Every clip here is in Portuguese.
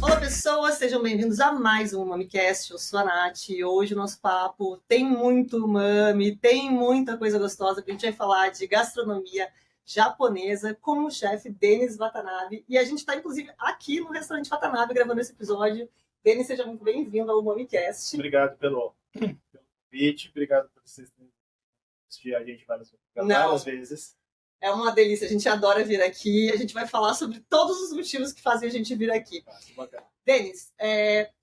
Olá, pessoas, sejam bem-vindos a mais um MamiCast. Eu sou a Nath e hoje o nosso papo tem muito umami, tem muita coisa gostosa, porque a gente vai falar de gastronomia japonesa com o chefe Denis Watanabe. E a gente está, inclusive, aqui no restaurante Watanabe gravando esse episódio. Denis, seja muito bem-vindo ao MamiCast. Obrigado pelo convite, obrigado por vocês terem assistido a gente várias vezes. É uma delícia, a gente adora vir aqui. A gente vai falar sobre todos os motivos que fazem a gente vir aqui. Denis,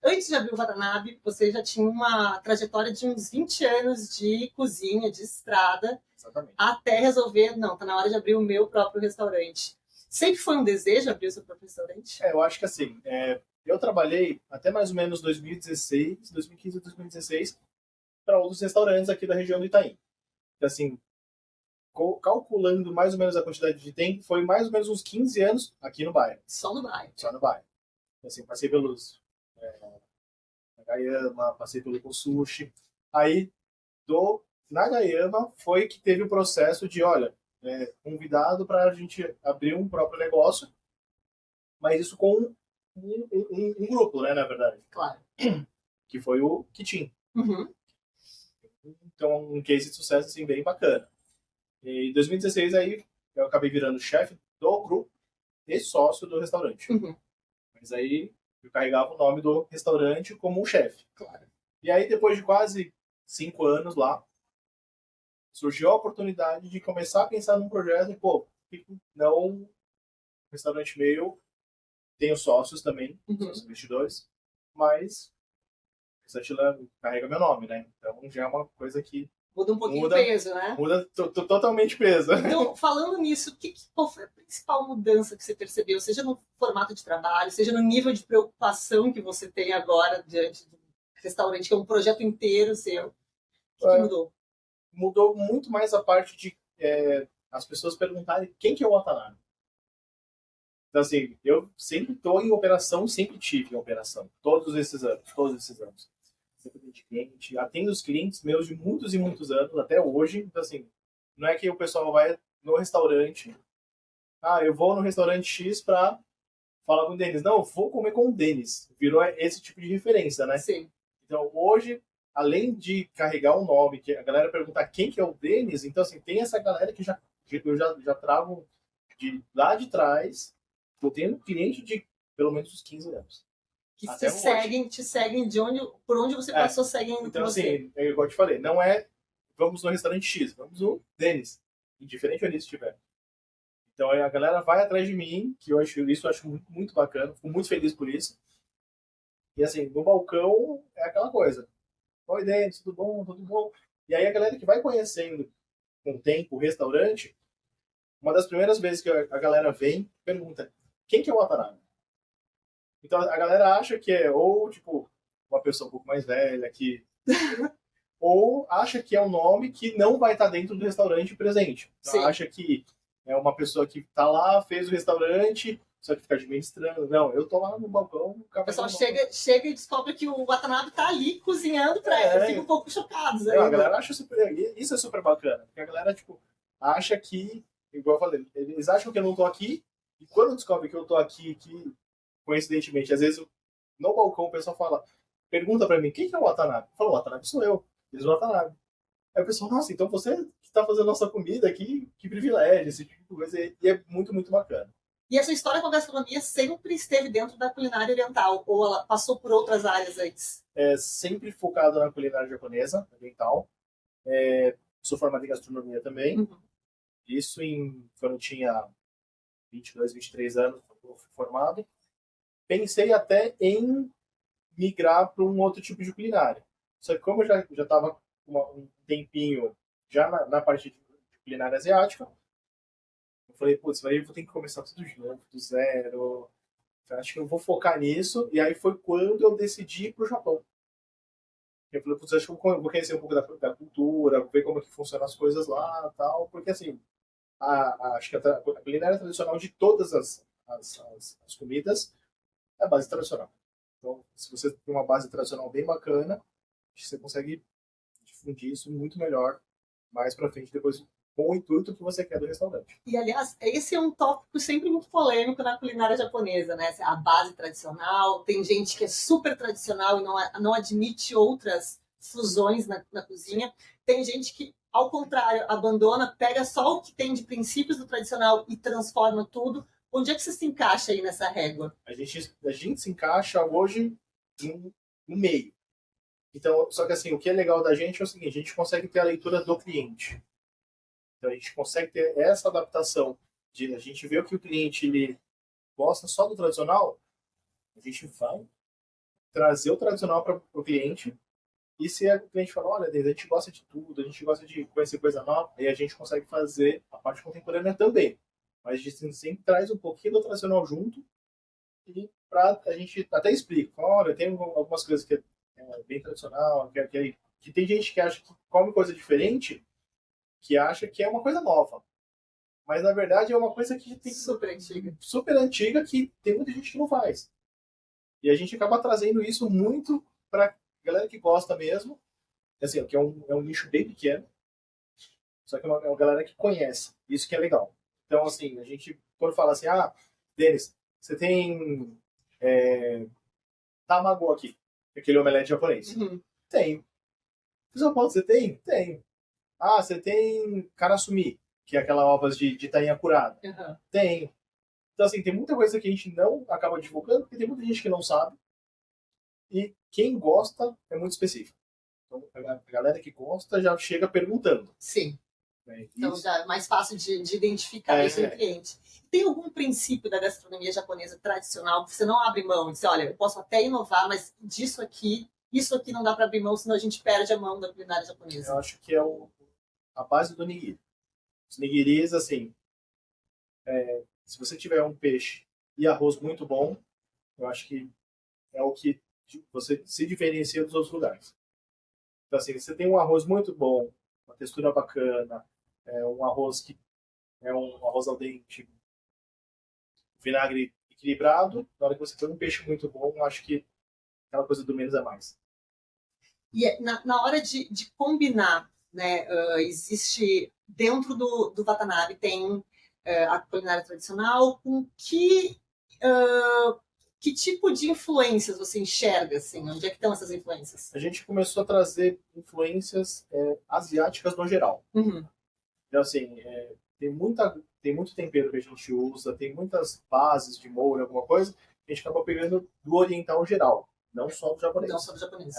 antes de abrir o Watanabe, você já tinha uma trajetória de uns 20 anos de cozinha, de estrada. Exatamente. Até resolver, não, tá na hora de abrir o meu próprio restaurante. Sempre foi um desejo abrir o seu próprio restaurante? Eu acho que assim, eu trabalhei até mais ou menos 2016, 2015 e 2016 para outros restaurantes aqui da região do Itaim. Então, assim, calculando mais ou menos a quantidade de tempo, foi mais ou menos uns 15 anos aqui no bairro. Só no bairro? Só no bairro. Então, assim, passei pelos Nagayama, passei pelo Kosushi. Aí, do Nagayama foi que teve o processo de, olha, convidado para a gente abrir um próprio negócio, mas isso com um grupo, né, na verdade. Claro. Que foi o Kitchen. Uhum. Então, um case de sucesso, assim, bem bacana. E em 2016, aí, eu acabei virando chefe do grupo e sócio do restaurante. Uhum. Mas aí, eu carregava o nome do restaurante como um chefe. Claro. E aí, depois de quase 5 anos lá, surgiu a oportunidade de começar a pensar num projeto e, por que não um restaurante meu, tenho sócios também, sócios investidores, mas o restaurante carrega meu nome, né? Então já é uma coisa que muda um pouquinho o peso, né? Muda totalmente o peso. Então, falando nisso, qual foi a principal mudança que você percebeu? Seja no formato de trabalho, seja no nível de preocupação que você tem agora diante do restaurante, que é um projeto inteiro seu. O que mudou? Mudou muito mais a parte de as pessoas perguntarem quem que é o Watanabe. Então, assim, eu sempre estou em operação, sempre tive em operação. Todos esses anos. Sempre de cliente, atendo os clientes meus de muitos e muitos anos, até hoje. Então, assim, não é que o pessoal vai no restaurante, eu vou no restaurante X para falar com o Denis. Não, eu vou comer com o Denis. Virou esse tipo de referência, né? Sim. Então, hoje, além de carregar o nome, que a galera perguntar quem que é o Denis, então, assim, tem essa galera que eu já trago de lá de trás. Eu tenho um cliente de pelo menos uns 15 anos. Que te seguem por onde você passou, seguem então, você. Assim, igual eu te falei, não é vamos no restaurante X, vamos no Denis, indiferente onde estiver. Então a galera vai atrás de mim, que eu acho muito, muito bacana, fico muito feliz por isso. E assim, no balcão é aquela coisa. Oi, Denis, tudo bom? Tudo bom? E aí a galera que vai conhecendo com o tempo o restaurante, uma das primeiras vezes que a galera vem, pergunta, quem que é o Watanabe? Então a galera acha que é ou, tipo, uma pessoa um pouco mais velha, que ou acha que é um nome que não vai estar dentro do restaurante presente. Então, acha que é uma pessoa que está lá, fez o restaurante, só que fica administrando. Não, eu tô lá no balcão. O pessoal chega e descobre que o Watanabe tá ali cozinhando para ele. Fica um pouco chocados. A galera acha isso é super bacana. Porque a galera, tipo, acha que, igual eu falei, eles acham que eu não tô aqui, e quando descobrem que eu tô aqui, que coincidentemente, às vezes no balcão o pessoal pergunta pra mim, quem que é o Watanabe? Eu falo, o Watanabe sou eu. Eles o Watanabe. Aí o pessoal, nossa, então você que tá fazendo nossa comida aqui, que privilégio, esse tipo de coisa. E é muito, muito bacana. E essa história com a gastronomia sempre esteve dentro da culinária oriental? Ou ela passou por outras áreas antes? Sempre focado na culinária japonesa, oriental. Sou formado em gastronomia também. Uhum. Isso quando eu tinha 22, 23 anos, eu fui formado. Pensei até em migrar para um outro tipo de culinária. Só que como eu já estava um tempinho já na parte de culinária asiática, eu falei, putz, aí eu vou ter que começar tudo de novo, do zero. Eu acho que eu vou focar nisso. E aí foi quando eu decidi ir para o Japão. Eu falei, putz, acho que eu vou conhecer um pouco da cultura, ver como é que funcionam as coisas lá e tal. Porque, assim, acho que a culinária tradicional de todas as comidas é a base tradicional. Então, se você tem uma base tradicional bem bacana, você consegue difundir isso muito melhor mais pra frente, depois com o intuito que você quer do restaurante. E, aliás, esse é um tópico sempre muito polêmico na culinária japonesa, né? A base tradicional, tem gente que é super tradicional e não admite outras fusões na cozinha. Tem gente que, ao contrário, abandona, pega só o que tem de princípios do tradicional e transforma tudo. Onde é que você se encaixa aí nessa régua? A gente se encaixa hoje no meio. Então, só que assim, o que é legal da gente é o seguinte, a gente consegue ter a leitura do cliente. Então, a gente consegue ter essa adaptação de a gente ver o que o cliente ele gosta só do tradicional, a gente vai trazer o tradicional para o cliente. E se o cliente fala, olha, a gente gosta de tudo, a gente gosta de conhecer coisa nova, aí a gente consegue fazer a parte contemporânea também. Mas a gente sempre traz um pouquinho do tradicional junto e a gente até explica, olha, tem algumas coisas que é bem tradicional, que tem gente que acha que come coisa diferente, que acha que é uma coisa nova. Mas na verdade é uma coisa que tem super antiga que tem muita gente que não faz. E a gente acaba trazendo isso muito para galera que gosta mesmo, assim, que é um nicho bem pequeno, só que é uma galera que conhece, isso que é legal. Então, assim, a gente, quando fala assim, Denis, você tem tamago aqui, aquele omelete japonês? Uhum. Tenho. Você tem? Tenho. Você tem karasumi, que é aquela ovas de tainha curada? Uhum. Tenho. Então, assim, tem muita coisa que a gente não acaba divulgando, porque tem muita gente que não sabe, e quem gosta é muito específico. Então, a galera que gosta já chega perguntando. Sim. Né? Então já é mais fácil de identificar isso no cliente. Tem algum princípio da gastronomia japonesa tradicional que você não abre mão? Diz, olha, eu posso até inovar, mas isso aqui não dá para abrir mão, senão a gente perde a mão da culinária japonesa. Eu acho que é a base do nigiri. Os nigiris, assim, se você tiver um peixe e arroz muito bom, eu acho que é o que você se diferencia dos outros lugares. Então, assim, você tem um arroz muito bom, uma textura bacana, um arroz que é um arroz al dente, vinagre equilibrado. Na hora que você tem um peixe muito bom, eu acho que aquela coisa do menos é mais. E na hora de combinar, né, existe dentro do Watanabe tem a culinária tradicional. Com que tipo de influências você enxerga, assim? Onde é que estão essas influências? A gente começou a trazer influências asiáticas no geral. Uhum. Então, assim, tem muito tempero que a gente usa, tem muitas bases de molho, alguma coisa, a gente acaba pegando do oriental geral, não só do japonês. Não só do japonês.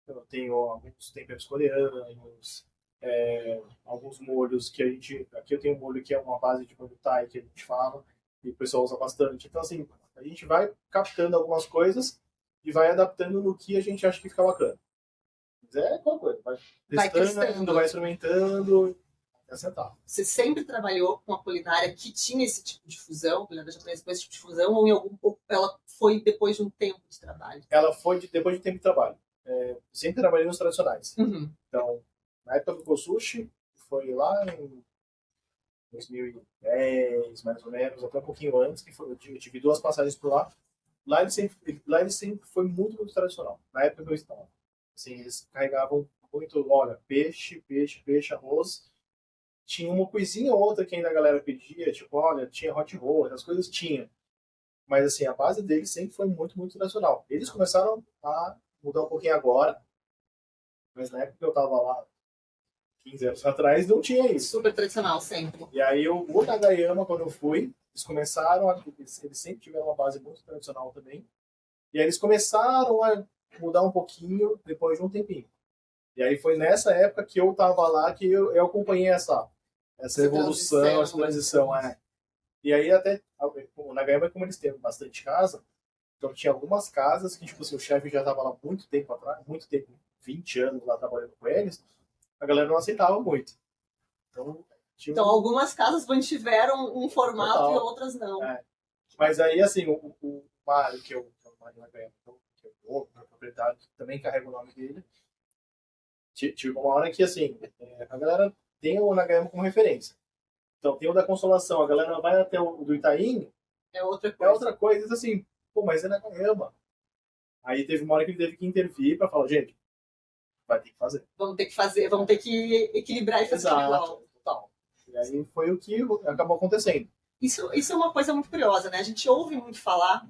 Eu tenho alguns temperos coreanos, alguns molhos que a gente... Aqui eu tenho um molho que é uma base de molho Thai, que a gente fala, e o pessoal usa bastante. Então, assim, a gente vai captando algumas coisas e vai adaptando no que a gente acha que fica bacana. Mas é aquela coisa, vai testando, vai experimentando, até acertar. Você sempre trabalhou com a culinária que tinha esse tipo de fusão, culinária japonesa com esse tipo de fusão, ou ela foi depois de um tempo de trabalho? Ela foi depois de um tempo de trabalho. Sempre trabalhei nos tradicionais. Uhum. Então, na época do Kosushi, foi lá em 2010, mais ou menos, até um pouquinho antes, que eu tive 2 passagens por lá. Lá ele sempre foi muito, muito tradicional. Na época que eu estava. Assim, eles carregavam muito, olha, peixe, arroz. Tinha uma coisinha ou outra que ainda a galera pedia, tipo, olha, tinha hot roll, essas coisas tinha. Mas, assim, a base deles sempre foi muito, muito tradicional. Eles começaram a mudar um pouquinho agora, mas na época que eu tava lá, 15 anos atrás, não tinha isso. Super tradicional, sempre. E aí, o Nagayama, quando eu fui, eles sempre tiveram uma base muito tradicional também. E aí eles começaram a mudar um pouquinho depois de um tempinho. E aí foi nessa época que eu tava lá que eu acompanhei essa evolução, essa transição. E aí até, o Nagayama, como eles têm bastante casa, então tinha algumas casas que, tipo assim, o chefe já tava lá muito tempo atrás, 20 anos lá trabalhando com eles, a galera não aceitava muito. Então algumas casas mantiveram um formato total, e outras não. Mas aí, assim, o Mário, que é o Mário Nagayama, que é o proprietário, que também carrega o nome dele, tive uma hora que, assim, a galera tem o Nagayama como referência. Então, tem o da Consolação, a galera vai até o do Itaim, é outra coisa, diz assim, pô, mas é Nagayama. Aí teve uma hora que ele teve que intervir para falar, gente, vai ter que fazer. Vamos ter que fazer, vamos ter que equilibrar e fazer igual. Total. E aí foi o que acabou acontecendo. Isso é uma coisa muito curiosa, né? A gente ouve muito falar,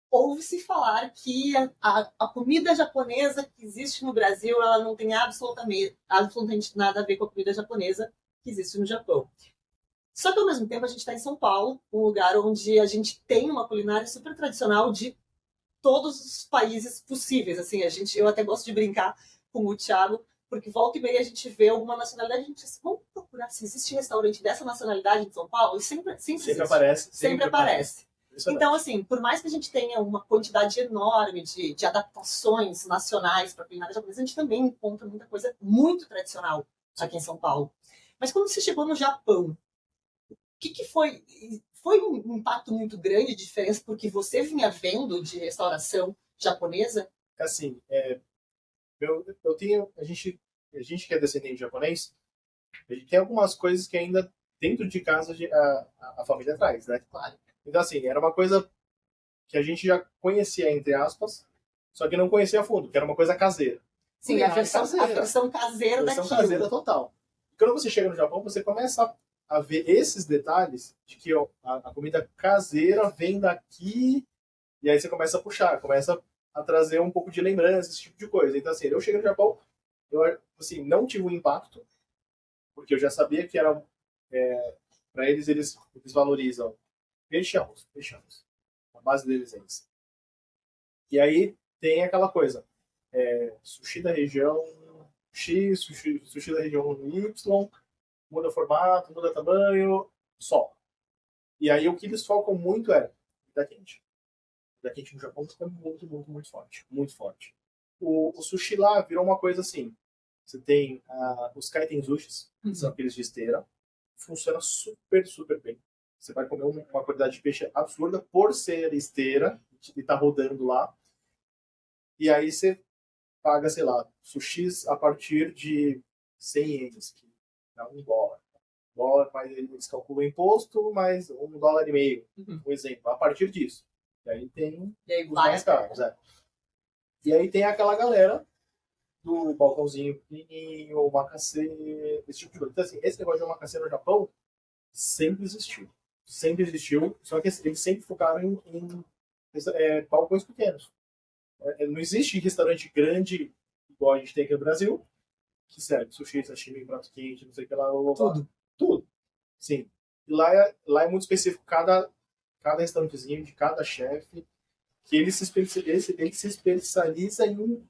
ouve-se falar que a comida japonesa que existe no Brasil, ela não tem absolutamente nada a ver com a comida japonesa que existe no Japão. Só que, ao mesmo tempo, a gente está em São Paulo, um lugar onde a gente tem uma culinária super tradicional de todos os países possíveis. Assim, eu até gosto de brincar com o Thiago, porque volta e meia a gente vê alguma nacionalidade, a gente diz, vamos procurar se existe restaurante dessa nacionalidade em São Paulo, e sempre aparece. Sempre aparece. Então, assim, por mais que a gente tenha uma quantidade enorme de adaptações nacionais para a culinária japonesa, a gente também encontra muita coisa muito tradicional aqui em São Paulo. Mas quando você chegou no Japão, o que foi? Foi um impacto muito grande de diferença porque você vinha vendo de restauração japonesa? Assim, eu tenho, a gente que é descendente de japonês, a gente tem algumas coisas que ainda dentro de casa a família traz, né? Claro. Então, assim, era uma coisa que a gente já conhecia, entre aspas, só que não conhecia a fundo, que era uma coisa caseira. Sim, a versão caseira daquilo. Caseira total. E quando você chega no Japão, você começa a ver esses detalhes de que ó, a comida caseira vem daqui, e aí você começa a puxar, começa a trazer um pouco de lembrança, esse tipo de coisa. Então, assim, eu cheguei no Japão, eu assim, não tive um impacto, porque eu já sabia que era para eles valorizam peixe e arroz. A base deles é isso. E aí tem aquela coisa, sushi da região X, sushi da região Y, muda formato, muda tamanho, só. E aí o que eles focam muito é comida quente. Comida quente no Japão é muito, muito, muito forte. Muito forte. O sushi lá virou uma coisa assim. Você tem os kaiten sushis, que são aqueles de esteira. Funciona super, super bem. Você vai comer uma quantidade de peixe absurda por ser esteira e tá rodando lá. E aí você paga, sei lá, sushis a partir de 100 ienes, que dá $1. Dólar, mas eles calculam o imposto, mais $1,50. Um exemplo, a partir disso. E aí tem os mais caros. E aí tem aquela galera do balcãozinho pequenininho, omakase, esse tipo de coisa. Então, assim, esse negócio de omakase no Japão sempre existiu. Sempre existiu, só que eles sempre focaram em balcões pequenos. Não existe restaurante grande, igual a gente tem aqui no Brasil, que serve sushi, sashimi, prato quente, não sei o que lá. Tudo. Sim. E lá é muito específico. Cada restaurantezinho de cada chefe, que ele se especializa em um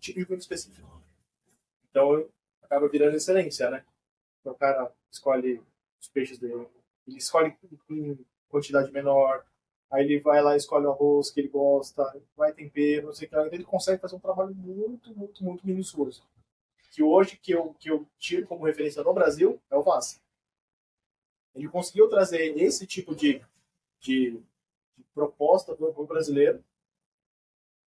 tipo de comida específico. Então, acaba virando excelência, né? Então, o cara escolhe os peixes dele, ele escolhe em quantidade menor, aí ele vai lá e escolhe o arroz que ele gosta, vai tempero, não sei o que lá. Então, ele consegue fazer um trabalho muito, muito, muito minucioso. Que hoje, que eu tiro como referência no Brasil, é o Vaz. Ele conseguiu trazer esse tipo de proposta para o brasileiro,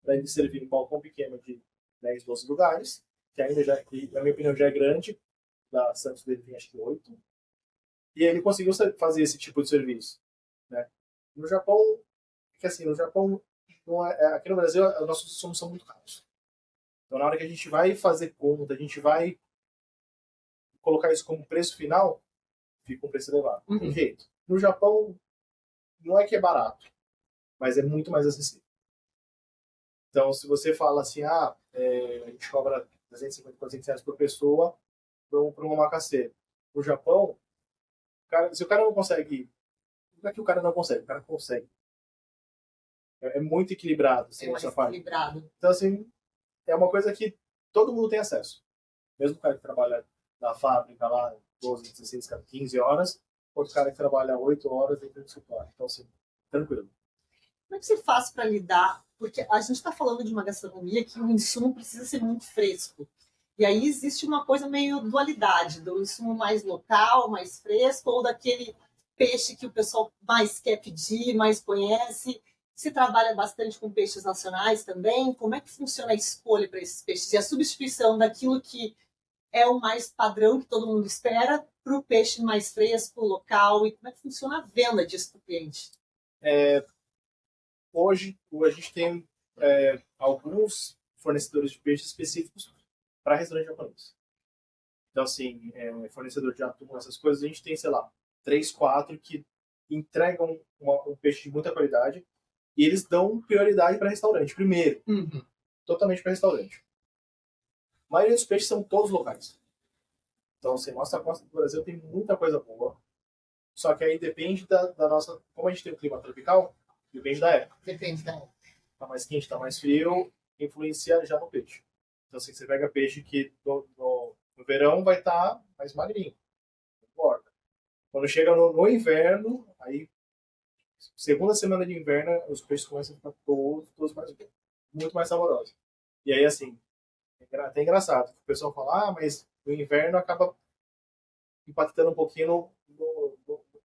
para ele servir um balcão pequeno de 10, 12 lugares, que ainda já, na minha opinião, já é grande. Da Santos dele tem acho que 8. E ele conseguiu fazer esse tipo de serviço. Né? No Japão, que assim, no Japão, aqui no Brasil, os nossos insumos são muito caros. Então, na hora que a gente vai fazer conta, a gente vai colocar isso como preço final, fica um preço elevado. Tem jeito. No Japão, não é que é barato, mas é muito mais acessível. Então, se você fala assim, a gente cobra 350, 400 reais por pessoa para um omakase. No Japão, se o cara não consegue, não é que o cara não consegue, o cara consegue. É muito equilibrado, assim, essa parte. Então, assim, é uma coisa que todo mundo tem acesso. Mesmo o cara que trabalha na fábrica lá 12, 16, 15 horas, outro cara que trabalha 8 horas dentro do escritório. Então, assim, tranquilo. Como é que você faz para lidar? Porque a gente está falando de uma gastronomia que o insumo precisa ser muito fresco. E aí existe uma coisa meio dualidade, do insumo mais local, mais fresco, ou daquele peixe que o pessoal mais quer pedir, mais conhece. Você trabalha bastante com peixes nacionais também. Como é que funciona a escolha para esses peixes? E a substituição daquilo que é o mais padrão que todo mundo espera para o peixe mais fresco, local? E como é que funciona a venda disso para o cliente? Hoje, a gente tem alguns fornecedores de peixe específicos para restaurante japonês. Então, assim, fornecedor de atum, essas coisas, a gente tem, sei lá, 3, 4 que entregam um peixe de muita qualidade e eles dão prioridade para restaurante. Primeiro, totalmente para restaurante. A maioria dos peixes são todos locais. Então, assim, nossa costa do Brasil tem muita coisa boa. Só que aí depende da nossa... Como a gente tem um clima tropical, depende da época. Depende da época. Tá mais quente, tá mais frio, influencia já no peixe. Então, assim, você pega peixe que no verão vai estar mais magrinho. Não importa. Quando chega no inverno, aí, segunda semana de inverno, os peixes começam a ficar todos mais, muito mais saborosos. E aí, assim, é até engraçado. O pessoal fala, mas o inverno acaba impactando um pouquinho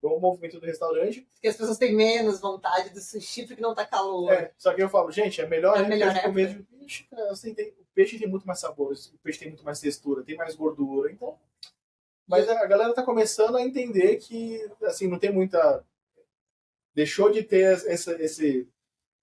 no movimento do restaurante. Porque as pessoas têm menos vontade do sushi porque não tá calor. Só que eu falo, gente, é melhor época. comer de peixe. Assim, o peixe tem muito mais sabores, o peixe tem muito mais textura, tem mais gordura, então... Mas a galera tá começando a entender que, assim, não tem muita... Deixou de ter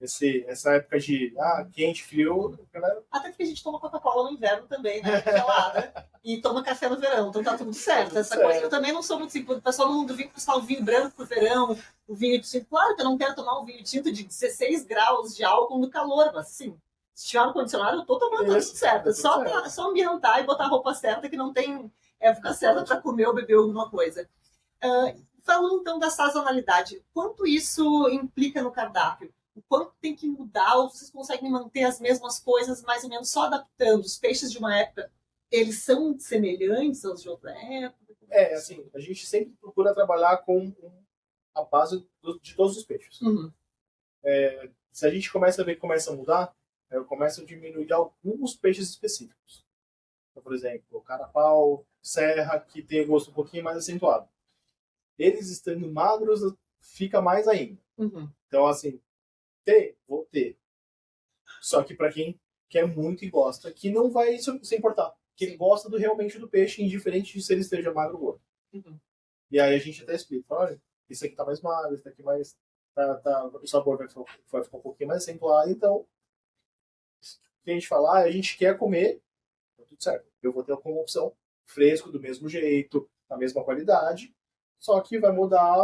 essa época de quente, frio. Galera... Até porque a gente toma Coca-Cola no inverno também, né? Gelada. E toma café no verão, então tá tudo certo. Essa coisa eu também não sou muito assim. O pessoal não vinha buscar o vinho branco pro verão, o vinho tinto. Claro que eu não quero tomar um vinho tinto de 16 graus de álcool no calor, mas assim, se tiver um condicionado, eu tô tomando, tá tudo certo. Só ambientar e botar a roupa certa, que não tem época certa para comer ou beber alguma coisa. Falando então da sazonalidade, quanto isso implica no cardápio? O quanto tem que mudar, ou vocês conseguem manter as mesmas coisas, mais ou menos só adaptando? Os peixes de uma época, eles são semelhantes aos de outra época? Assim, a gente sempre procura trabalhar com a base de todos os peixes. Se a gente começa a ver que começa a mudar, eu começo a diminuir alguns peixes específicos. Então, por exemplo, carapau, serra, que tem o gosto um pouquinho mais acentuado. Eles estando magros, fica mais ainda. Então, assim, vou ter. Só que para quem quer muito e gosta, que não vai se importar. Que ele gosta realmente do peixe, indiferente de se ele esteja magro ou gordo. E aí a gente até explica, olha, isso aqui tá mais magro, isso aqui mais... o sabor vai ficar um pouquinho mais acentuado, então... O que a gente fala, a gente quer comer, tá tudo certo. Eu vou ter como opção fresco, do mesmo jeito, da mesma qualidade, só que vai mudar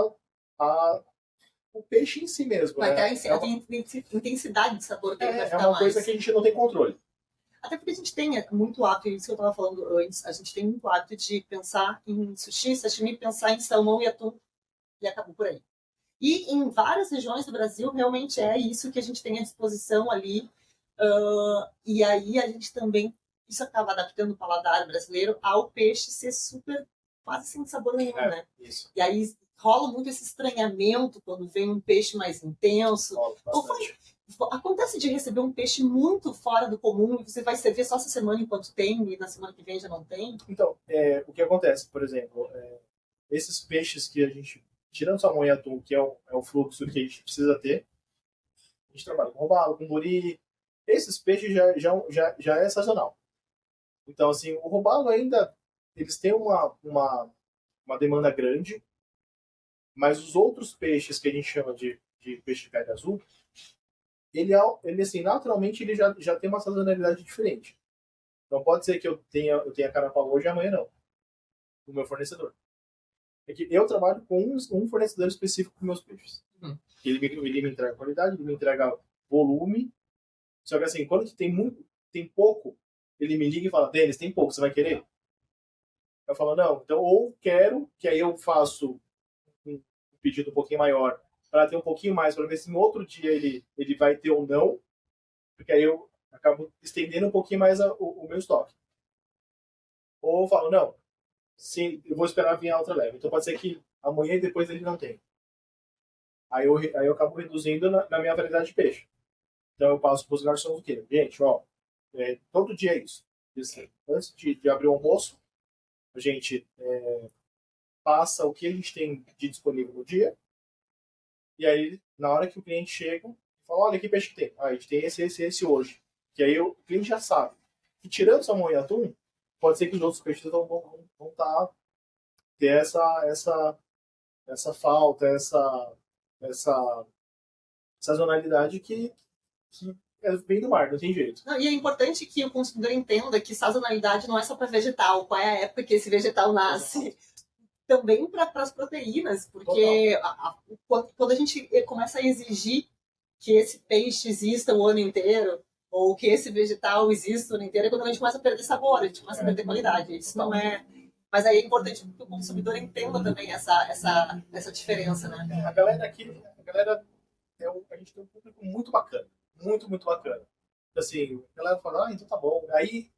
o peixe em si mesmo. Vai ter a intensidade de sabor dele vai ficar uma coisa que a gente não tem controle. Até porque a gente tem muito hábito, isso que eu estava falando antes, a gente tem muito hábito de pensar em sushi, sashimi, pensar em salmão e atum, e acabou por aí. E em várias regiões do Brasil, realmente é isso que a gente tem à disposição ali. E aí a gente também, isso acaba adaptando o paladar brasileiro ao peixe ser super, quase sem sabor nenhum, né? Isso. E aí rola muito esse estranhamento quando vem um peixe mais intenso. Acontece de receber um peixe muito fora do comum e você vai servir só essa semana enquanto tem e na semana que vem já não tem? Então, o que acontece, por exemplo, esses peixes que a gente, tirando salmão e atum, que é o fluxo que a gente precisa ter, a gente trabalha com robalo, com buri, esses peixes já é sazonal. Então, assim, o robalo ainda, eles têm uma demanda grande, mas os outros peixes que a gente chama de peixe de pele azul, ele assim, naturalmente ele já tem uma sazonalidade diferente. Então pode ser que eu tenha carapau hoje e amanhã não. O meu fornecedor. É que eu trabalho com um fornecedor específico para meus peixes. Ele me entrega qualidade, ele me entrega volume. Só que assim, quando tem pouco, ele me liga e fala, Denis, tem pouco, você vai querer? Eu falo, não, então ou quero, que aí eu faço um pedido um pouquinho maior para ter um pouquinho mais, para ver se no outro dia ele vai ter ou não, porque aí eu acabo estendendo um pouquinho mais o meu estoque. Ou eu falo, não, sim, eu vou esperar vir a outra leva. Então pode ser que amanhã e depois ele não tenha. Aí eu acabo reduzindo na minha variedade de peixe. Então eu passo para os garçons o quê? Gente, todo dia é isso. Antes de abrir o almoço, a gente passa o que a gente tem de disponível no dia. E aí, na hora que o cliente chega, fala, olha que peixe que tem. A gente tem esse hoje. Que aí o cliente já sabe. E tirando salmão e atum, pode ser que os outros peixes vão ter essa falta, essa sazonalidade que vem do mar, não tem jeito. Não, e é importante que o consumidor entenda que sazonalidade não é só para vegetal, qual é a época que esse vegetal nasce. Também para as proteínas, porque quando a gente começa a exigir que esse peixe exista o ano inteiro, ou que esse vegetal exista o ano inteiro, é quando a gente começa a perder sabor, a gente começa a perder qualidade. Isso não é. Mas aí é importante que o consumidor entenda também essa diferença, né? A galera aqui, a gente tem um público muito bacana, muito bacana. Assim, a galera fala, então tá bom. Aí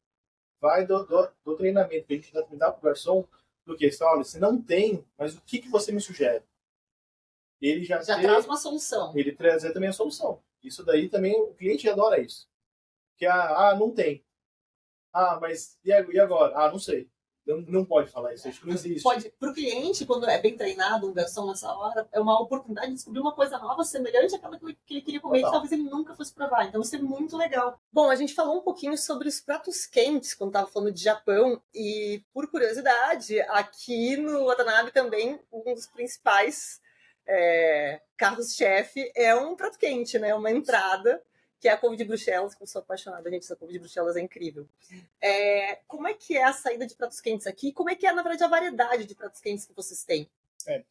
vai do treinamento que a gente dá pro garçom, do que? Olha, se não tem, mas o que você me sugere? Ele já traz uma solução. Ele traz também a solução. Isso daí também, o cliente adora isso. Que, não tem. Mas e agora? Não sei. Não pode falar isso, acho que não existe. Pode. Para o cliente, quando é bem treinado, um garçom nessa hora, é uma oportunidade de descobrir uma coisa nova, semelhante àquela que ele queria comer, que talvez ele nunca fosse provar. Então isso é muito legal. Bom, a gente falou um pouquinho sobre os pratos quentes, quando estava falando de Japão, e por curiosidade, aqui no Watanabe também, um dos principais carros-chefe é um prato quente, né? Uma entrada, que é a couve de Bruxelas, que eu sou apaixonada, gente, essa couve de Bruxelas é incrível. Como é que é a saída de pratos quentes aqui? Como é que é, na verdade, a variedade de pratos quentes que vocês têm?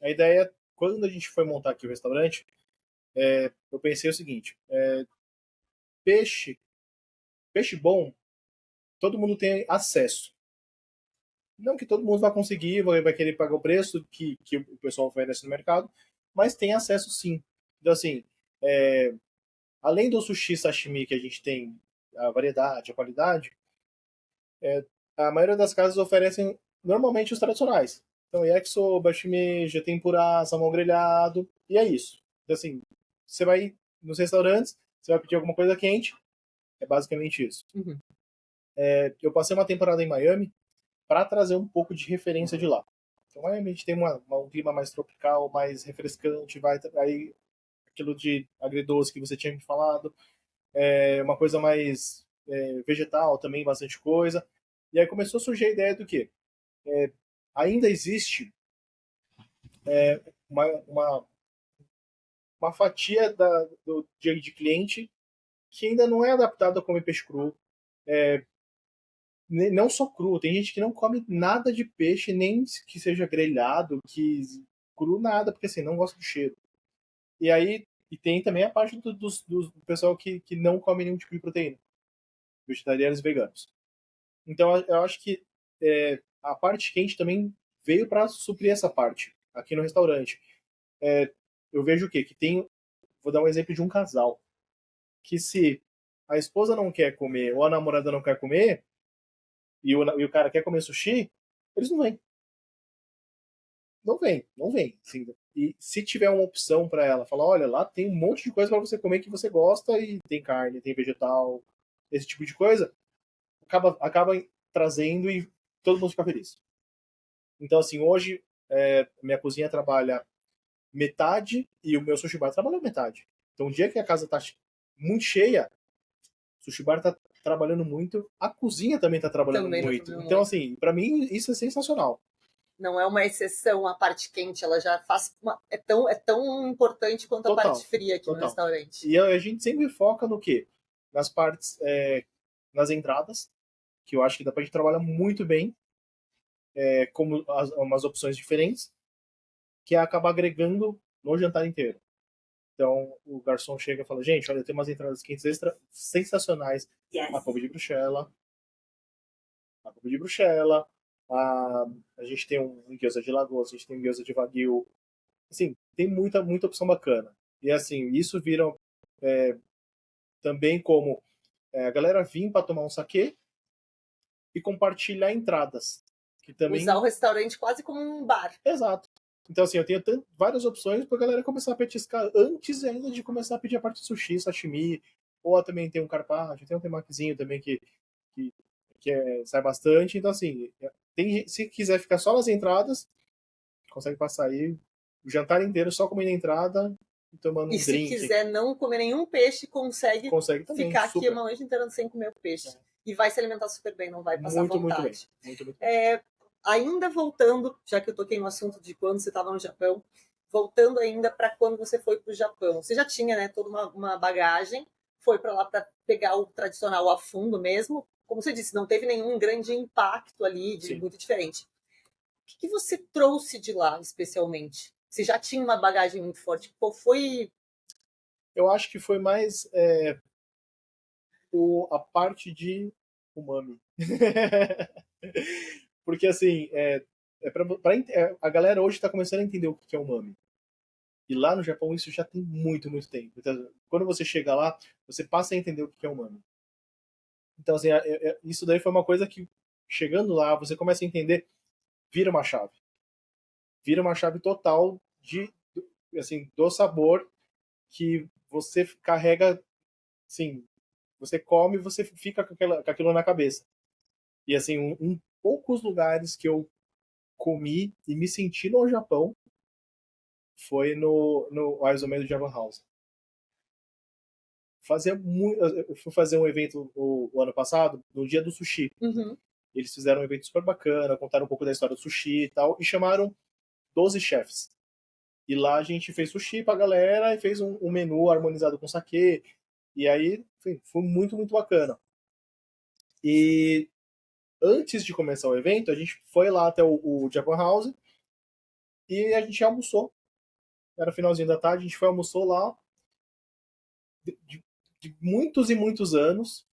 A ideia, quando a gente foi montar aqui o restaurante, eu pensei o seguinte, peixe bom, todo mundo tem acesso. Não que todo mundo vai conseguir, vai querer pagar o preço que o pessoal oferece no mercado, mas tem acesso sim. Então, assim, além do sushi sashimi que a gente tem, a variedade, a qualidade, a maioria das casas oferecem normalmente os tradicionais. Então, yakisoba, shimeji, tempura, salmão grelhado, e é isso. Então, assim, você vai nos restaurantes, você vai pedir alguma coisa quente, é basicamente isso. Uhum. Eu passei uma temporada em Miami para trazer um pouco de referência de lá. Então, Miami a gente tem um clima mais tropical, mais refrescante, aí aquilo de agridoce que você tinha me falado, uma coisa mais vegetal também, bastante coisa. E aí começou a surgir a ideia do quê? Ainda existe uma fatia de cliente que ainda não é adaptado a comer peixe cru. Não só cru, tem gente que não come nada de peixe, nem que seja grelhado, que cru nada, porque assim, não gosta do cheiro. E aí tem também a parte do pessoal que não come nenhum tipo de proteína, vegetarianos e veganos. Então eu acho que a parte quente também veio para suprir essa parte aqui no restaurante. Eu vejo o quê? Que tem, vou dar um exemplo de um casal, que se a esposa não quer comer ou a namorada não quer comer e o cara quer comer sushi, eles não vêm. Não vem. Assim, e se tiver uma opção para ela, falar, olha, lá tem um monte de coisa para você comer que você gosta e tem carne, tem vegetal, esse tipo de coisa, acaba trazendo e todo mundo fica feliz. Então, assim, hoje minha cozinha trabalha metade e o meu sushi bar trabalha metade. Então, o dia que a casa tá muito cheia, o sushi bar tá trabalhando muito, a cozinha também tá trabalhando muito. Então, assim, para mim isso é sensacional. Não é uma exceção a parte quente, ela já faz é tão importante quanto a parte fria aqui no restaurante. E a gente sempre foca no quê? Nas partes, nas entradas, que eu acho que dá pra gente trabalhar muito bem, como umas opções diferentes, que é acabar agregando no jantar inteiro. Então, o garçom chega e fala, gente, olha, tem umas entradas quentes sensacionais. Yes. A couve de Bruxelas, a gente tem um gyoza de Lagoas, a gente tem um gyoza de Wagyu. Assim, tem muita opção bacana. E assim, isso vira também como a galera vir para tomar um saquê e compartilhar entradas. Que também... Usar o restaurante quase como um bar. Exato. Então, assim, eu tenho várias opções para a galera começar a petiscar antes ainda de começar a pedir a parte de sushi, sashimi, ou também tem um carpaccio, tem um temakizinho também que sai bastante. Então, assim, se quiser ficar só nas entradas, consegue passar aí o jantar inteiro só comendo a entrada e tomando um drink. E se quiser não comer nenhum peixe, consegue também, ficar super. aqui uma noite inteira sem comer o peixe. E vai se alimentar super bem, não vai passar vontade. Muito bem. Ainda voltando, já que eu toquei no assunto de quando você estava no Japão, voltando ainda para quando você foi para o Japão. Você já tinha, né, toda uma bagagem, foi para lá para pegar o tradicional a fundo mesmo. Como você disse, não teve nenhum grande impacto ali de Sim. muito diferente. O que você trouxe de lá, especialmente? Você já tinha uma bagagem muito forte. Qual foi? Eu acho que foi mais a parte de umami. Porque, assim, a galera hoje está começando a entender o que é umami. E lá no Japão isso já tem muito, muito tempo. Então, quando você chega lá, você passa a entender o que é umami. Então, assim, isso daí foi uma coisa que, chegando lá, você começa a entender, vira uma chave. Vira uma chave total assim, do sabor que você carrega, assim, você come e você fica com aquilo na cabeça. E, assim, poucos lugares que eu comi e me senti no Japão foi no Aizomen do Java House. Eu fui fazer um evento o ano passado, no dia do sushi. Uhum. Eles fizeram um evento super bacana, contaram um pouco da história do sushi e tal, e chamaram 12 chefs. E lá a gente fez sushi pra galera e fez um menu harmonizado com saquê. E aí foi muito, muito bacana. E antes de começar o evento, a gente foi lá até o Japan House e a gente almoçou. Era finalzinho da tarde, a gente foi almoçou lá. De muitos e muitos anos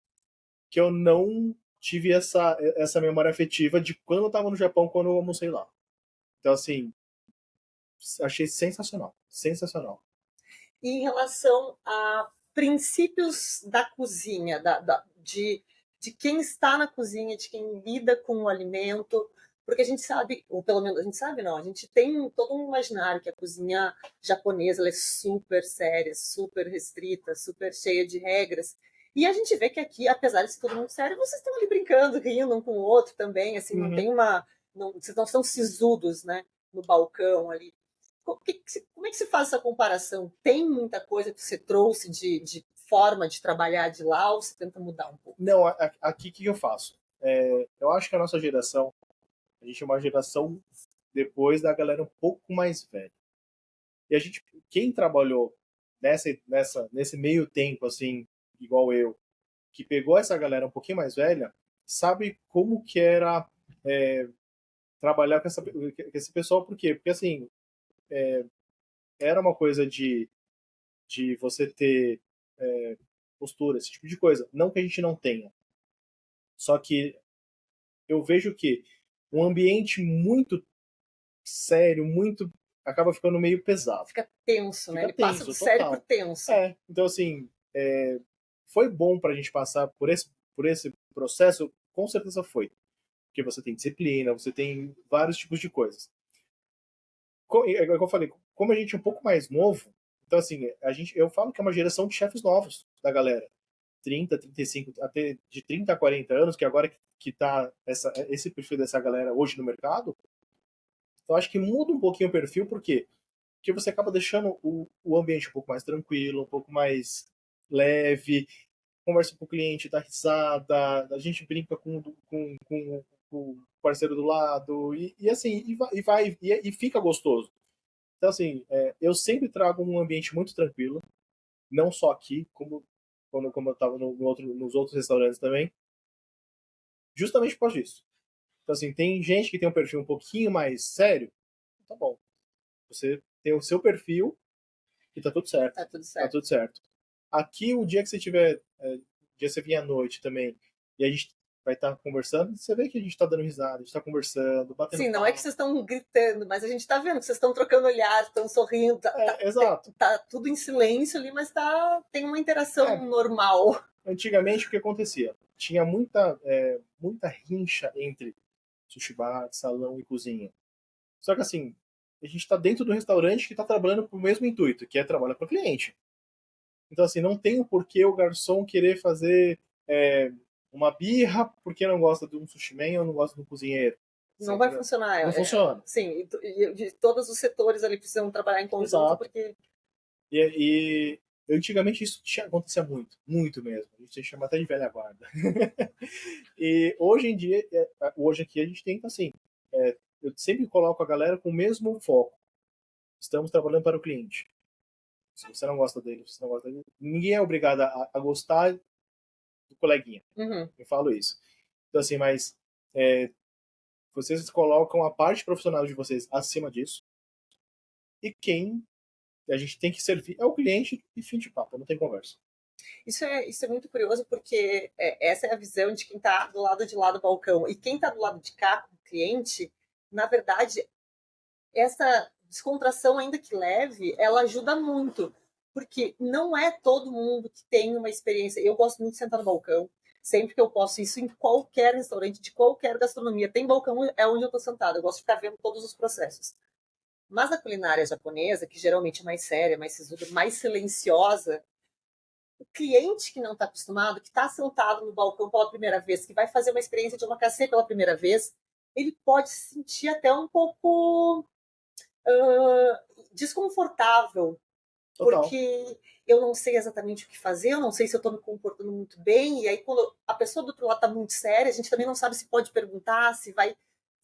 que eu não tive essa memória afetiva de quando eu tava no Japão, quando eu almocei lá. Então, assim, achei sensacional. Sensacional. E em relação a princípios da cozinha, de quem está na cozinha, de quem lida com o alimento, porque a gente sabe, ou pelo menos a gente sabe não, a gente tem todo um imaginário que a cozinha japonesa ela é super séria, super restrita, super cheia de regras. E a gente vê que aqui, apesar de ser todo mundo sério, vocês estão ali brincando, rindo um com o outro também, assim, não tem uma. Não, vocês não são sisudos, né? No balcão ali. Como é que se faz essa comparação? Tem muita coisa que você trouxe de forma de trabalhar de lá ou você tenta mudar um pouco? Não, aqui o que eu faço? Eu acho que a nossa geração, a gente é uma geração depois da galera um pouco mais velha. E a gente, quem trabalhou nesse meio tempo, assim, igual eu, que pegou essa galera um pouquinho mais velha, sabe como que era trabalhar com esse pessoal. Por quê? Porque, assim, era uma coisa de você ter postura, esse tipo de coisa. Não que a gente não tenha. Só que eu vejo que um ambiente muito sério, muito acaba ficando meio pesado. Fica tenso, né? Fica Ele passa do tenso, sério total. pro tenso. Então, assim, foi bom pra gente passar por esse processo? Com certeza foi. Porque você tem disciplina, você tem vários tipos de coisas. Como eu falei, como a gente é um pouco mais novo, então, assim, eu falo que é uma geração de chefes novos da galera. 30, 35, até de 30 a 40 anos, que agora que tá esse perfil dessa galera hoje no mercado, eu acho que muda um pouquinho o perfil, por quê? Porque você acaba deixando o ambiente um pouco mais tranquilo, um pouco mais leve, conversa com o cliente, dá risada, a gente brinca com o parceiro do lado, e assim, e fica gostoso. Então, assim, eu sempre trago um ambiente muito tranquilo, não só aqui, como eu estava nos outros restaurantes também, justamente por causa disso. Então, assim, tem gente que tem um perfil um pouquinho mais sério, tá bom. Você tem o seu perfil e tá tudo certo. Tá tudo Tá certo. tudo certo. Aqui, o dia que você tiver, o dia que você vier à noite também, e a gente vai estar conversando, você vê que a gente tá dando risada, a gente tá conversando, batendo Sim, não papo. é que vocês estão gritando, mas a gente tá vendo que vocês estão trocando olhar, estão sorrindo, Exato. tá tudo em silêncio ali, mas tem uma interação normal. Antigamente, o que acontecia? Tinha muita rincha entre sushi bar, salão e cozinha. Só que, assim, a gente está dentro do restaurante que está trabalhando para o mesmo intuito, que é trabalhar para o cliente. Então, assim, não tem o porquê o garçom querer fazer uma birra porque não gosta de um sushi man ou não gosta de um cozinheiro. Não vai funcionar. Não funciona. Sim, e de todos os setores ali precisam trabalhar em conjunto, Exato. porque E antigamente isso acontecia muito, muito mesmo. A gente chama até de velha guarda. E hoje em dia, hoje aqui a gente tenta assim, eu sempre coloco a galera com o mesmo foco. Estamos trabalhando para o cliente. Se você não gosta dele, se você não gosta dele, ninguém é obrigado a gostar do coleguinha. Uhum. Eu falo isso. Então, assim, mas vocês colocam a parte profissional de vocês acima disso. E quem a gente tem que servir é o cliente e fim de papo, não tem conversa. Isso é muito curioso, porque essa é a visão de quem está do lado de lá do balcão. E quem está do lado de cá, com o cliente, na verdade, essa descontração, ainda que leve, ela ajuda muito. Porque não é todo mundo que tem uma experiência. Eu gosto muito de sentar no balcão, sempre que eu posso, isso em qualquer restaurante, de qualquer gastronomia. Tem balcão, é onde eu estou sentada. Eu gosto de ficar vendo todos os processos. Mas a culinária japonesa, que geralmente é mais séria, mais sisuda, mais silenciosa, o cliente que não está acostumado, que está sentado no balcão pela primeira vez, que vai fazer uma experiência de omakase pela primeira vez, ele pode se sentir até um pouco desconfortável, Total. porque eu não sei exatamente o que fazer, eu não sei se eu estou me comportando muito bem, e aí quando a pessoa do outro lado está muito séria, a gente também não sabe se pode perguntar, se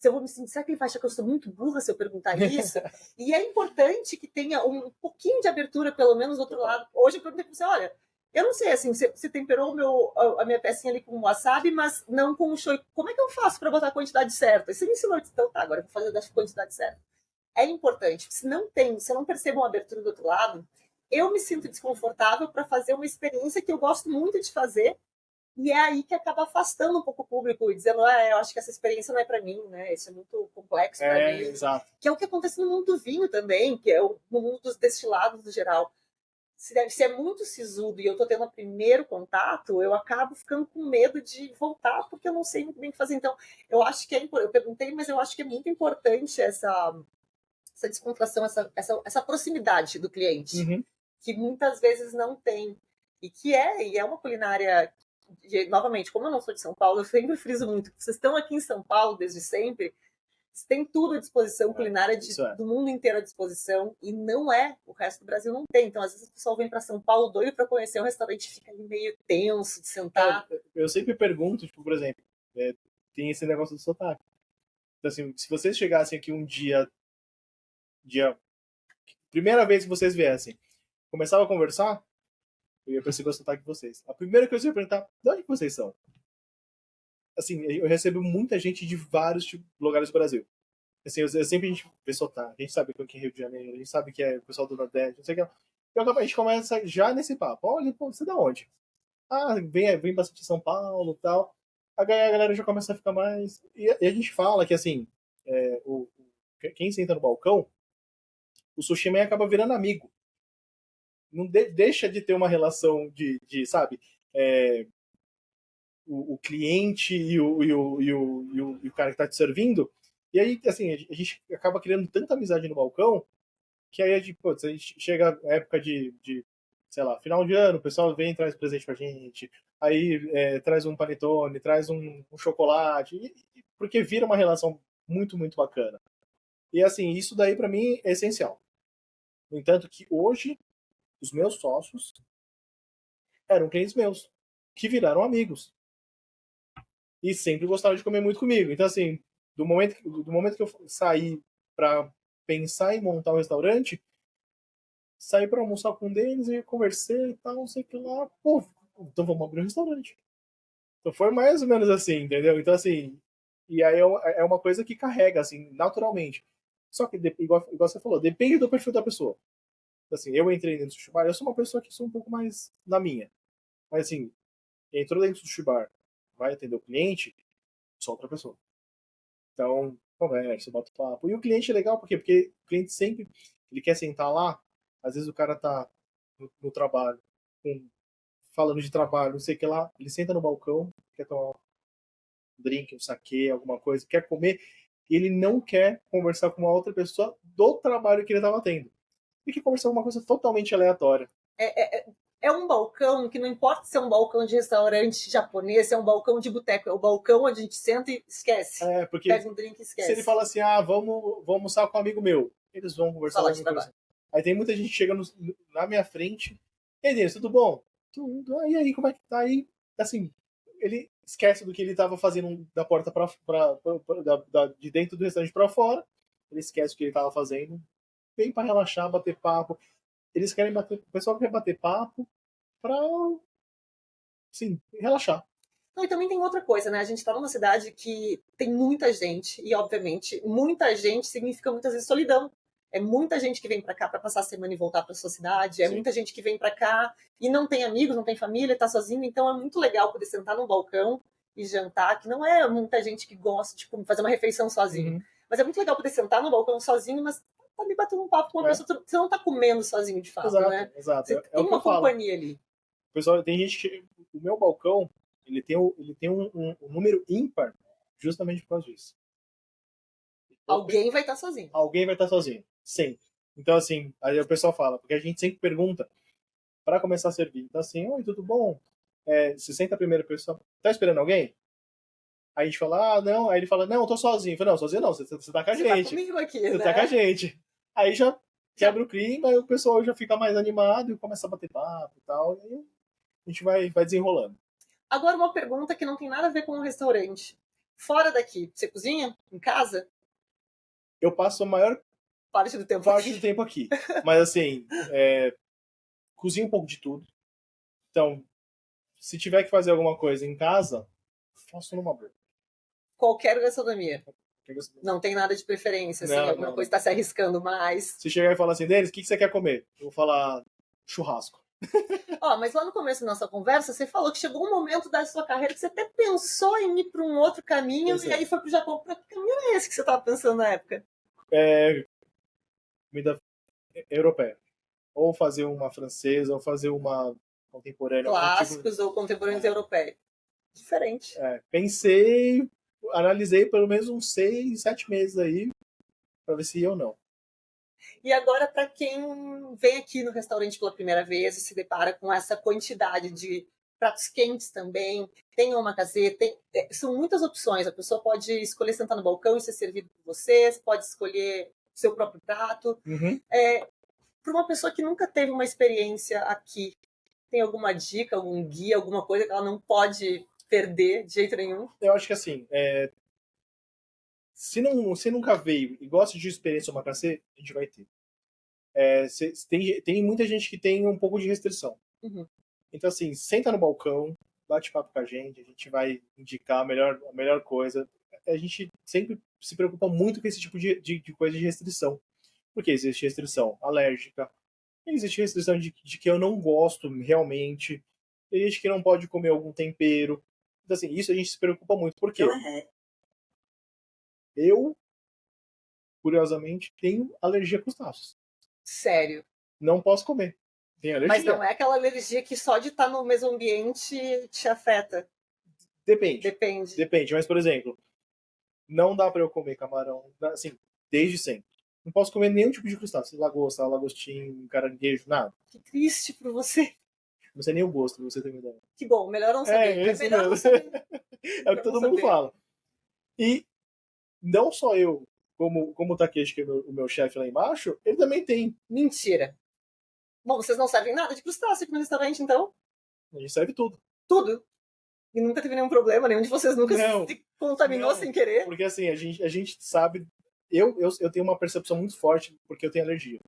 eu vou me sentir, será que ele vai achar que eu sou muito burra se eu perguntar isso? E é importante que tenha um pouquinho de abertura, pelo menos do outro lado. Hoje eu perguntei para você, olha, eu não sei, assim, você temperou a minha pecinha ali com wasabi, mas não com o shoyu. Como é que eu faço para botar a quantidade certa? E você me ensinou, então tá, agora eu vou fazer da quantidade certa. É importante. Se eu não percebo uma abertura do outro lado, eu me sinto desconfortável para fazer uma experiência que eu gosto muito de fazer, e é aí que acaba afastando um pouco o público e dizendo, eu acho que essa experiência não é para mim, né? Isso é muito complexo para mim. Exato. Que é o que acontece no mundo do vinho também, que é no mundo dos destilados no geral. Se é muito sisudo e eu tô tendo o primeiro contato, eu acabo ficando com medo de voltar, porque eu não sei muito bem o que fazer. Então, eu acho que eu perguntei, mas eu acho que é muito importante essa descontração, essa proximidade do cliente, Uhum. que muitas vezes não tem. E é uma culinária, novamente, como eu não sou de São Paulo, eu sempre friso muito, vocês estão aqui em São Paulo desde sempre, tem tudo à disposição, culinária do mundo inteiro à disposição, e não é, o resto do Brasil não tem. Então, às vezes, o pessoal vem para São Paulo doido para conhecer um restaurante e fica ali meio tenso de sentar. Eu sempre pergunto, tipo, por exemplo, tem esse negócio do sotaque. Então, assim, se vocês chegassem aqui um dia, primeira vez que vocês viessem, começava a conversar, eu ia perceber o sotaque de vocês. A primeira coisa que eu ia perguntar, de onde vocês são? Assim, eu recebo muita gente de vários lugares do Brasil. Assim, sempre a gente vê sotaque, a gente sabe que é Rio de Janeiro, a gente sabe que é o pessoal do Nordeste, não sei o que. Então a gente começa já nesse papo. Olha, pô, você é da onde? Ah, vem bastante de São Paulo e tal. A galera já começa a ficar mais. E a gente fala que, assim, quem senta no balcão, o sushi man acaba virando amigo. Não deixa de ter uma relação sabe, o cliente e o cara que tá te servindo. E aí, assim, a gente acaba criando tanta amizade no balcão que aí a gente chega a época sei lá, final de ano, o pessoal vem e traz presente pra gente, aí traz um panetone, traz um chocolate, porque vira uma relação muito, muito bacana. E assim, isso daí pra mim é essencial. No entanto, que hoje os meus sócios eram clientes meus, que viraram amigos. E sempre gostaram de comer muito comigo. Então, assim, do momento que eu saí pra pensar em montar um restaurante, saí pra almoçar com um deles e conversei e tal, não sei o que lá. Pô, então vamos abrir um restaurante. Então foi mais ou menos assim, entendeu? Então, assim, e aí é uma coisa que carrega, assim, naturalmente. Só que, igual você falou, depende do perfil da pessoa. Assim, eu entrei dentro do sushi bar, eu sou uma pessoa que sou um pouco mais na minha. Mas, assim, entrou dentro do sushi bar, vai atender o cliente, sou outra pessoa. Então, conversa, bota papo. E o cliente é legal, por quê? Porque o cliente sempre, ele quer sentar lá, às vezes o cara tá no trabalho, falando de trabalho, não sei o que lá, ele senta no balcão, quer tomar um drink, um saquê, alguma coisa, quer comer, e ele não quer conversar com uma outra pessoa do trabalho que ele estava tendo. Ele quer conversar com uma coisa totalmente aleatória. É um balcão que não importa se é um balcão de restaurante japonês, se é um balcão de boteco, é o balcão onde a gente senta e esquece. Porque pega um drink e esquece. Se ele fala assim, vamos almoçar com um amigo meu, eles vão conversar Falar de trabalho. Aí tem muita gente que chega na minha frente, ei, Denis, tudo bom? Tudo. E aí, como é que tá aí? Assim, ele esquece do que ele estava fazendo da porta de dentro do restaurante para fora, ele esquece o que ele estava fazendo, vem para relaxar, bater papo. eles querem bater, o pessoal quer bater papo pra, assim, relaxar. Não, e também tem outra coisa, né? A gente tá numa cidade que tem muita gente, e obviamente, muita gente significa muitas vezes solidão. É muita gente que vem para cá para passar a semana e voltar para sua cidade, é Sim. muita gente que vem para cá e não tem amigos, não tem família, tá sozinho, então é muito legal poder sentar num balcão e jantar, que não é muita gente que gosta de fazer uma refeição sozinho. Uhum. Mas é muito legal poder sentar no balcão sozinho, mas tá ali batendo um papo com uma pessoa, você não tá comendo sozinho de fato, Exato, né? exato. Você É tem o que uma eu falo. companhia ali. Pessoal, tem gente que. O meu balcão, ele tem um número ímpar justamente por causa disso. Alguém vai estar sozinho. Alguém vai estar sozinho. Sempre. Então, assim, aí o pessoal fala, porque a gente sempre pergunta para começar a servir. Então, assim, oi, tudo bom? Se senta a primeira pessoa. Tá esperando alguém? Aí a gente fala, ah, não. Aí ele fala, não, eu tô sozinho. Eu falo, não, sozinho não, você tá com a Você gente. tá comigo aqui, Você né? tá com a gente. Aí já quebra o clima, aí o pessoal já fica mais animado e começa a bater papo e tal. E a gente vai desenrolando. Agora, uma pergunta que não tem nada a ver com o restaurante. Fora daqui, você cozinha em casa? Eu passo a maior Parte do tempo parte aqui. do tempo aqui. Mas, assim, cozinho um pouco de tudo. Então, se tiver que fazer alguma coisa em casa, faço numa boa. Qualquer gastronomia. Não tem nada de preferência, assim, Não, alguma não, coisa não. está se arriscando mais. Se chegar e falar assim, Denis, o que você quer comer? Eu vou falar churrasco. Ó, mas lá no começo da nossa conversa, você falou que chegou um momento da sua carreira que você até pensou em ir para um outro caminho Pois e é. aí foi pro Japão. Que caminho é esse que você estava pensando na época? Comida europeia. Ou fazer uma francesa, ou fazer uma contemporânea. Algum tipo. Clássicos ou contemporâneos europeus. Diferente. Pensei, analisei pelo menos uns 6, 7 meses aí, pra ver se ia ou não. E agora, para quem vem aqui no restaurante pela primeira vez e se depara com essa quantidade de pratos quentes também, tem omakase, são muitas opções. A pessoa pode escolher sentar no balcão e ser servido por vocês, pode escolher seu próprio prato. Uhum. Para uma pessoa que nunca teve uma experiência aqui, tem alguma dica, algum guia, alguma coisa que ela não pode perder de jeito nenhum? Eu acho que assim, se nunca veio e gosta de experiência omakase, a gente vai ter. Tem muita gente que tem um pouco de restrição. Uhum. Então, assim, senta no balcão, bate papo com a gente vai indicar a melhor coisa. A gente sempre se preocupa muito com esse tipo de coisa de restrição. Porque existe restrição alérgica, existe restrição de que eu não gosto realmente, existe que não pode comer algum tempero. Então, assim, isso a gente se preocupa muito. Por quê? Eu, curiosamente, tenho alergia a crustáceos. Sério. Não posso comer. Tenho alergia. Mas não é aquela alergia que só de estar no mesmo ambiente te afeta. Depende. Depende. Depende, mas, por exemplo, não dá pra eu comer camarão, assim, desde sempre. Não posso comer nenhum tipo de crustáceo. Lagosta, lagostim, caranguejo, nada. Que triste pra você. Não sei nem o gosto, pra você ter uma ideia. Que bom, melhor não saber. É, isso melhor mesmo. não saber. É o que todo mundo fala. E não só eu, como o Takeshi, que é o meu chefe lá embaixo, ele também tem. Mentira. Bom, vocês não servem nada de crustáceo aqui no restaurante, então? A gente serve tudo. Tudo. E nunca teve nenhum problema, nenhum de vocês nunca Não, se contaminou não. sem querer? Porque assim, a gente sabe. Eu tenho uma percepção muito forte porque eu tenho alergia.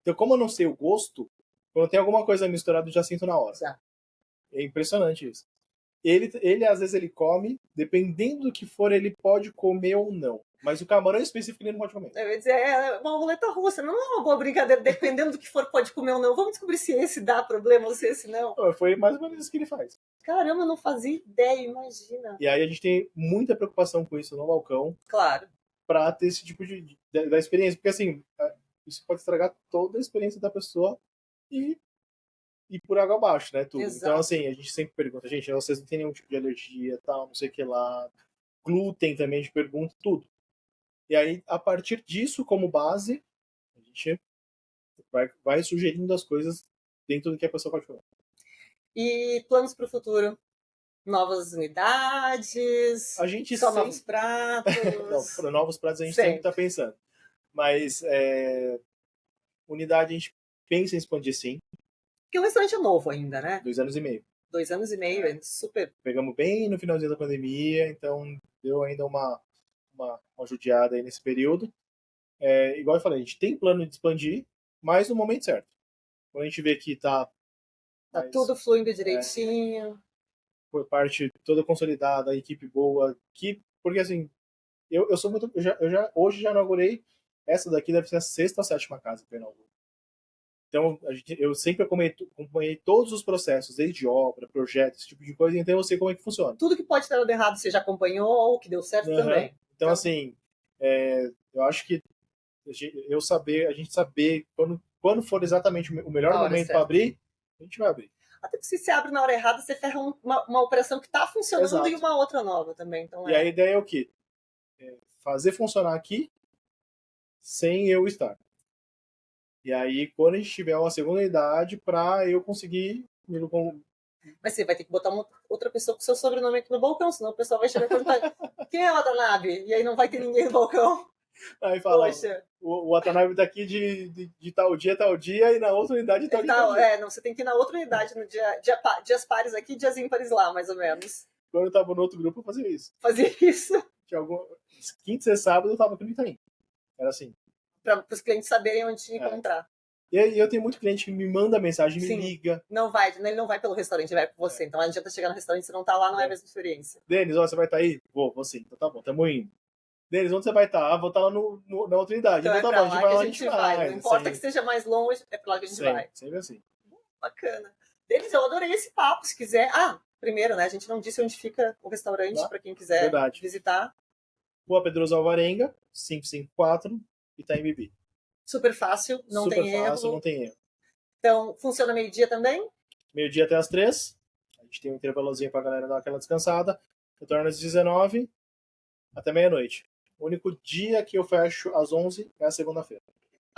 Então, como eu não sei o gosto, quando tem alguma coisa misturada, eu já sinto na hora. Já. É impressionante isso. Ele às vezes ele come, dependendo do que for, ele pode comer ou não. Mas o camarão específico ele não pode comer. Eu ia dizer, é uma roleta russa, não é uma boa brincadeira, dependendo do que for, pode comer ou não. Vamos descobrir se esse dá problema ou se esse não. Foi mais ou menos isso que ele faz. Caramba, eu não fazia ideia, imagina. E aí a gente tem muita preocupação com isso no balcão. Claro. Pra ter esse tipo da experiência. Porque assim, isso pode estragar toda a experiência da pessoa e por água abaixo, né? Tudo. Exato. Então, assim, a gente sempre pergunta, gente, vocês não têm nenhum tipo de alergia, tal, não sei o que lá. Glúten também, a gente pergunta tudo. E aí, a partir disso, como base, a gente vai sugerindo as coisas dentro do que a pessoa pode comer. E planos para o futuro? Novas unidades? A gente só novos pratos? Não, para novos pratos a gente sempre está pensando. Mas unidade a gente pensa em expandir sim. Porque o restaurante é novo ainda, né? 2 anos e meio. 2 anos e meio, é super. Pegamos bem no finalzinho da pandemia, então deu ainda uma judiada aí nesse período. Igual eu falei, a gente tem plano de expandir, mas no momento certo. Quando a gente vê que tá mas, tudo fluindo direitinho. Por parte toda consolidada, a equipe boa, porque assim, eu sou muito, hoje já inaugurei, essa daqui deve ser a 6ª ou 7ª casa que eu inauguro. Então, eu sempre acompanhei todos os processos, desde obra, projeto, esse tipo de coisa, então eu sei como é que funciona. Tudo que pode ter dado errado você já acompanhou, ou que deu certo também. Então, assim, eu acho que a gente saber quando for exatamente o melhor momento para abrir, a gente vai abrir. Até porque se você abre na hora errada, você ferra uma operação que está funcionando. Exato. E uma outra nova também. Então, e a ideia é o quê? Fazer funcionar aqui sem eu estar. E aí, quando a gente tiver uma segunda unidade, para eu conseguir... Mas você vai ter que botar outra pessoa com seu sobrenome aqui no balcão, senão o pessoal vai chegar e perguntar quem é o Watanabe? E aí não vai ter ninguém no balcão. Aí fala, poxa, o Watanabe tá aqui de tal dia, e na outra unidade tal dia. Não, você tem que ir na outra unidade, no dias pares aqui, dias ímpares lá, mais ou menos. Quando eu tava no outro grupo, eu fazia isso. Fazia isso? Quinta e sábado eu tava aqui no Itaim. Era assim. Para os clientes saberem onde te encontrar. E eu tenho muito cliente que me manda mensagem, me liga. Ele não vai pelo restaurante, ele vai com você. Então não adianta chegar no restaurante, você não tá lá, não é a mesma experiência. Denis, você vai estar aí? Vou sim. Então tá bom, tamo indo. Denis, onde você vai estar? Vou estar lá na outra unidade. Então tá bom, a gente vai. Não importa que seja mais longe, é pra lá que a gente vai. Sempre assim. Bacana. Denis, eu adorei esse papo. Se quiser... primeiro, né? A gente não disse onde fica o restaurante, para quem quiser visitar. Rua Pedroso Alvarenga, 554, Itaim Bibi. Super fácil, não tem erro. Então, funciona meio-dia também? Meio-dia até as 3. A gente tem um intervalozinho pra galera dar aquela descansada. Retorna às 19 até meia-noite. O único dia que eu fecho às 11 é a segunda-feira.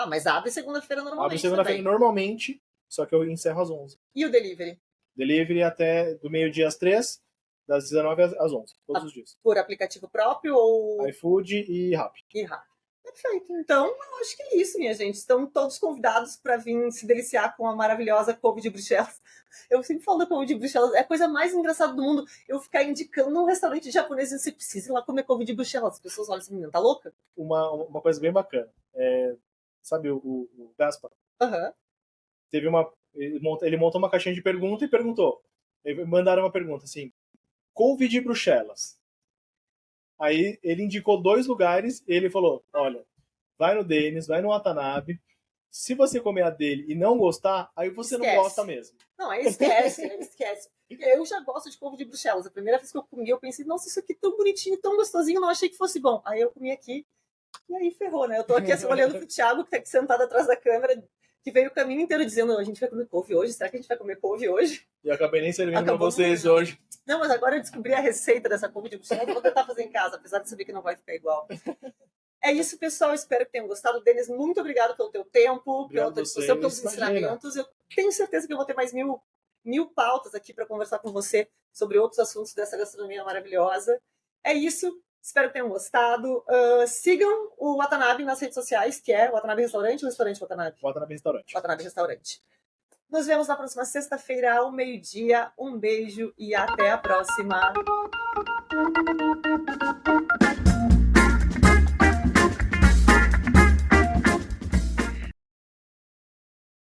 Mas abre segunda-feira normalmente. Abre segunda-feira normalmente, só que eu encerro às 11. E o delivery? Delivery até do meio-dia às 3, das 19 às 11, todos os dias. Por aplicativo próprio ou... iFood e Rappi. Perfeito. Então, eu acho que é isso, minha gente. Estão todos convidados para vir se deliciar com a maravilhosa couve de Bruxelas. Eu sempre falo da couve de Bruxelas, é a coisa mais engraçada do mundo. Eu ficar indicando num restaurante japonês e você precisa ir lá comer couve de Bruxelas. As pessoas olham assim, menina, tá louca? Uma coisa bem bacana. Sabe o Gaspar? Teve ele montou uma caixinha de pergunta e perguntou. Mandaram uma pergunta assim, couve de Bruxelas. Aí ele indicou 2 lugares e ele falou, olha, vai no Denis, vai no Watanabe, se você comer a dele e não gostar, aí você não gosta mesmo. Não, aí esquece. Eu já gosto de couve de Bruxelas. A primeira vez que eu comi, eu pensei, nossa, isso aqui é tão bonitinho, tão gostosinho, não achei que fosse bom. Aí eu comi aqui e aí ferrou, né? Eu tô aqui assim, olhando pro Thiago, que tá aqui sentado atrás da câmera, que veio o caminho inteiro dizendo, a gente vai comer couve hoje? Será que a gente vai comer couve hoje? E eu acabei nem servindo pra vocês hoje. Não, mas agora eu descobri a receita dessa couve de Bruxelas, vou tentar fazer em casa, apesar de saber que não vai ficar igual. É isso, pessoal. Espero que tenham gostado. Denis, muito obrigado pelo teu tempo, pela tua discussão, pelos ensinamentos. Eu tenho certeza que eu vou ter mais mil pautas aqui para conversar com você sobre outros assuntos dessa gastronomia maravilhosa. É isso. Espero que tenham gostado. Sigam o Watanabe nas redes sociais, que é o Watanabe Restaurante ou Restaurante Watanabe? Watanabe Restaurante. Watanabe Restaurante. Nos vemos na próxima sexta-feira, ao meio-dia. Um beijo e até a próxima.